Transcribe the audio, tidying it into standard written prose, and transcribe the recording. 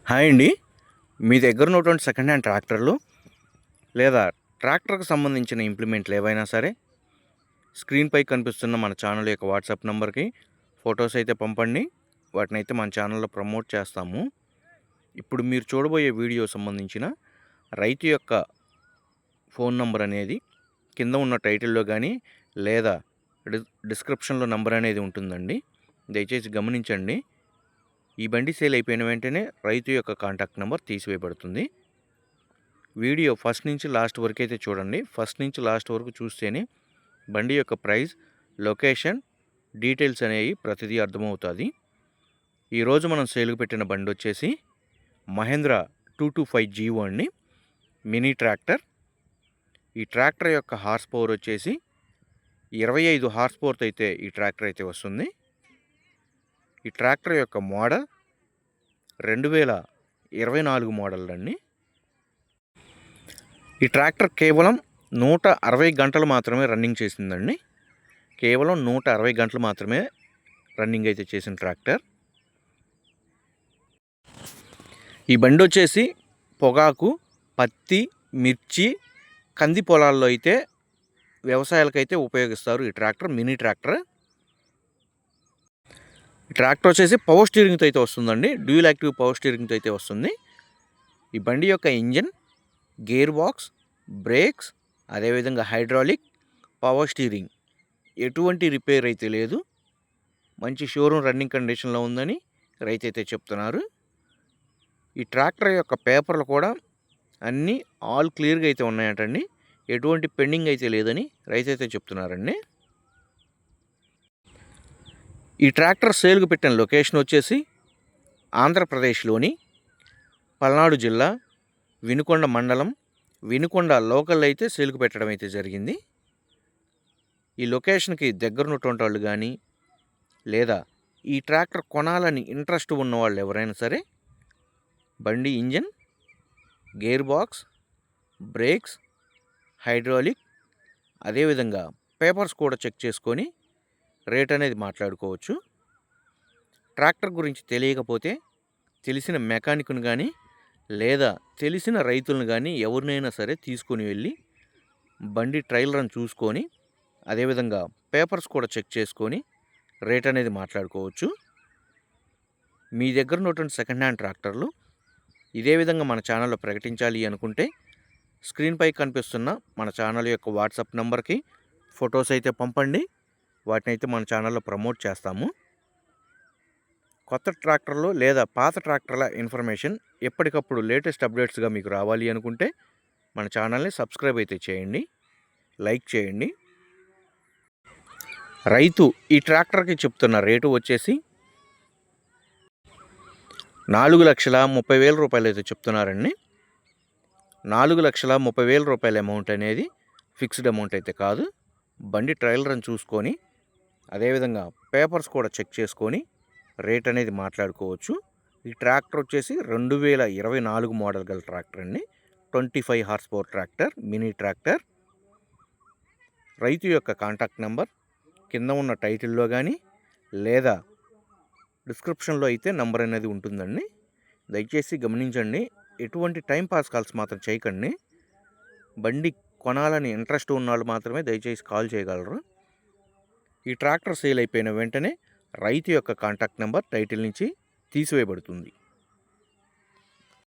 Hi అండి. మీ దగ్గర ఉన్నటువంటి సెకండ్ హ్యాండ్ ట్రాక్టర్లు లేదా ట్రాక్టర్కి సంబంధించిన ఇంప్లిమెంట్లు ఏవైనా సరే స్క్రీన్పై కనిపిస్తున్న మన ఛానల్ యొక్క వాట్సాప్ నెంబర్కి ఫొటోస్ అయితే పంపండి. వాటిని అయితే మన ఛానల్లో ప్రమోట్ చేస్తాము. ఇప్పుడు మీరు చూడబోయే వీడియో సంబంధించిన రైతు యొక్క ఫోన్ నంబర్ అనేది కింద ఉన్న టైటిల్లో కానీ లేదా డిస్క్రిప్షన్లో నంబర్ అనేది ఉంటుందండి. దయచేసి గమనించండి. ఈ బండి సేల్ అయిపోయిన వెంటనే రైతు యొక్క కాంటాక్ట్ నెంబర్ తీసివేయబడుతుంది. వీడియో ఫస్ట్ నుంచి లాస్ట్ వరకు అయితే చూడండి. ఫస్ట్ నుంచి లాస్ట్ వరకు చూస్తేనే బండి యొక్క ప్రైస్, లొకేషన్, డీటెయిల్స్ అనేవి ప్రతిదీ అర్థమవుతుంది. ఈరోజు మనం సేల్కి పెట్టిన బండి వచ్చేసి మహేంద్ర 225 జీవో అండి, మినీ ట్రాక్టర్. ఈ ట్రాక్టర్ యొక్క హార్స్ పవర్ వచ్చేసి 25 హార్స్ పవర్తో అయితే ఈ ట్రాక్టర్ అయితే వస్తుంది. ఈ ట్రాక్టర్ యొక్క మోడల్ 2024 మోడల్ అండి. ఈ ట్రాక్టర్ కేవలం 160 గంటలు మాత్రమే రన్నింగ్ చేసిందండి. కేవలం 160 గంటలు మాత్రమే రన్నింగ్ అయితే చేసిన ట్రాక్టర్. ఈ బండి వచ్చేసి పొగాకు, పత్తి, మిర్చి, కంది పొలాల్లో అయితే వ్యవసాయాలకైతే ఉపయోగిస్తారు. ఈ ట్రాక్టర్ మినీ ట్రాక్టర్. ఈ ట్రాక్టర్ వచ్చేసి పవర్ స్టీరింగ్తో అయితే వస్తుందండి. డ్యూయల్ యాక్టివ్ పవర్ స్టీరింగ్తో అయితే వస్తుంది. ఈ బండి యొక్క ఇంజన్, గేర్ బాక్స్, బ్రేక్స్, అదేవిధంగా హైడ్రాలిక్, పవర్ స్టీరింగ్ ఎటువంటి రిపేర్ అయితే లేదు. మంచి షోరూమ్ రన్నింగ్ కండిషన్లో ఉందని రైతు అయితే చెప్తున్నారు. ఈ ట్రాక్టర్ యొక్క పేపర్లు కూడా అన్నీ ఆల్ క్లియర్గా అయితే ఉన్నాయటండి. ఎటువంటి పెండింగ్ అయితే లేదని రైతు అయితే చెప్తున్నారండి. ఈ ట్రాక్టర్ సేల్కు పెట్టిన లొకేషన్ వచ్చేసి ఆంధ్రప్రదేశ్లోని పల్నాడు జిల్లా, వినుకొండ మండలం, వినుకొండ లోకల్ అయితే సేల్కు పెట్టడం అయితే జరిగింది. ఈ లొకేషన్కి దగ్గరున్నటువంటి వాళ్ళు కానీ లేదా ఈ ట్రాక్టర్ కొనాలని ఇంట్రెస్ట్ ఉన్న వాళ్ళు ఎవరైనా సరే బండి engine, gear box, brakes, hydraulic, అదేవిధంగా పేపర్స్ కూడా చెక్ చేసుకొని రేట్ అనేది మాట్లాడుకోవచ్చు. ట్రాక్టర్ గురించి తెలియకపోతే తెలిసిన మెకానిక్ను కానీ లేదా తెలిసిన రైతులను కానీ ఎవరినైనా సరే తీసుకొని వెళ్ళి బండి ట్రయల్ రన్ చూసుకొని అదేవిధంగా పేపర్స్ కూడా చెక్ చేసుకొని రేట్ అనేది మాట్లాడుకోవచ్చు. మీ దగ్గర ఉన్నటువంటి సెకండ్ హ్యాండ్ ట్రాక్టర్లు ఇదే విధంగా మన ఛానల్లో ప్రకటించాలి అనుకుంటే స్క్రీన్పై కనిపిస్తున్న మన ఛానల్ యొక్క వాట్సాప్ నెంబర్కి ఫొటోస్ అయితే పంపండి. వాటిని అయితే మన ఛానల్లో ప్రమోట్ చేస్తాము. కొత్త ట్రాక్టర్లు లేదా పాత ట్రాక్టర్ల ఇన్ఫర్మేషన్ ఎప్పటికప్పుడు లేటెస్ట్ అప్డేట్స్గా మీకు రావాలి అనుకుంటే మన ఛానల్ని సబ్స్క్రైబ్ అయితే చేయండి, లైక్ చేయండి. రైతు ఈ ట్రాక్టర్కి చెప్తున్న రేటు వచ్చేసి 4,30,000 రూపాయలు అయితే చెప్తున్నారండి. 4,30,000 రూపాయల అమౌంట్ అనేది ఫిక్స్డ్ అమౌంట్ అయితే కాదు. బండి ట్రయల్ రన్ చూసుకొని అదేవిధంగా పేపర్స్ కూడా చెక్ చేసుకొని రేట్ అనేది మాట్లాడుకోవచ్చు. ఈ ట్రాక్టర్ వచ్చేసి 2024 మోడల్ గల ట్రాక్టర్ అండి. 25 horse power tractor, mini tractor. రైతు యొక్క కాంటాక్ట్ నెంబర్ కింద ఉన్న టైటిల్లో కానీ లేదా డిస్క్రిప్షన్లో అయితే నెంబర్ అనేది ఉంటుందండి. దయచేసి గమనించండి. ఎటువంటి టైం పాస్ కాల్స్ మాత్రం చేయకండి. బండి కొనాలని ఇంట్రెస్ట్ ఉన్న వాళ్ళు మాత్రమే దయచేసి కాల్ చేయగలరు. ఈ ట్రాక్టర్ సేల్ అయిపోయిన వెంటనే రైతు యొక్క కాంటాక్ట్ నెంబర్ టైటిల్ నుంచి తీసివేయబడుతుంది.